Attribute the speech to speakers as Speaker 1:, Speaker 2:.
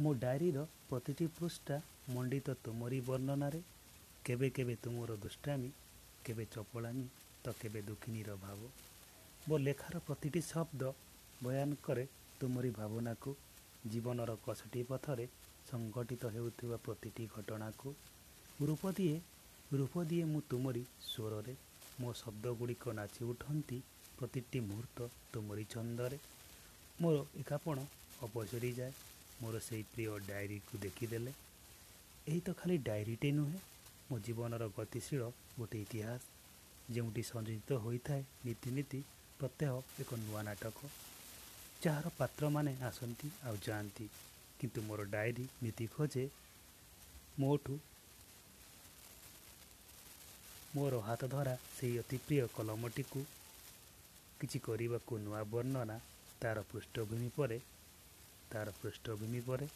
Speaker 1: ମୋ ଡାଏରୀର ପ୍ରତିଟି ପୃଷ୍ଠା ମଣ୍ଡିତ ତୁମରି ବର୍ଣ୍ଣନାରେ। କେବେ କେବେ ତୁମର ଦୁଷ୍ଟାମି, କେବେ ଚପଳାମି ତ କେବେ ଦୁଃଖିନୀର ଭାବ। ମୋ ଲେଖାର ପ୍ରତିଟି ଶବ୍ଦ ବୟାନ କରେ ତୁମରି ଭାବନାକୁ, ଜୀବନର କଷଟି ପଥରେ ସଂଗଠିତ ହେଉଥିବା ପ୍ରତିଟି ଘଟଣାକୁ। ରୂପ ଦିଏ ମୁଁ ତୁମରି ସ୍ୱରରେ, ମୋ ଶବ୍ଦ ଗୁଡ଼ିକ ନାଚି ଉଠନ୍ତି ପ୍ରତିଟି ମୁହୂର୍ତ୍ତ ତୁମରି ଛନ୍ଦରେ। ମୋର ଏକାପଣ ଅପସରିଯାଏ ମୋର ସେଇ ପ୍ରିୟ ଡାଏରୀକୁ ଦେଖିଦେଲେ। ଏହି ତ ଖାଲି ଡାଏରୀଟେ ନୁହେଁ, ମୋ ଜୀବନର ଗତିଶୀଳ ଗୋଟେ ଇତିହାସ, ଯେଉଁଠି ସଞ୍ଚିତ ହୋଇଥାଏ ନୀତିନୀତି ପ୍ରତ୍ୟହ ଏକ ନୂଆ ନାଟକ, ଯାହାର ପାତ୍ରମାନେ ଆସନ୍ତି ଆଉ ଯାଆନ୍ତି। କିନ୍ତୁ ମୋର ଡାଏରୀ ନୀତି ଖୋଜେ ମୋଠୁ ମୋର ହାତ ଧରା ସେହି ଅତି ପ୍ରିୟ କଲମଟିକୁ। କିଛି କରିବାକୁ ନୂଆ ବର୍ଣ୍ଣନା ତାର ପୃଷ୍ଠଭୂମି ପରେ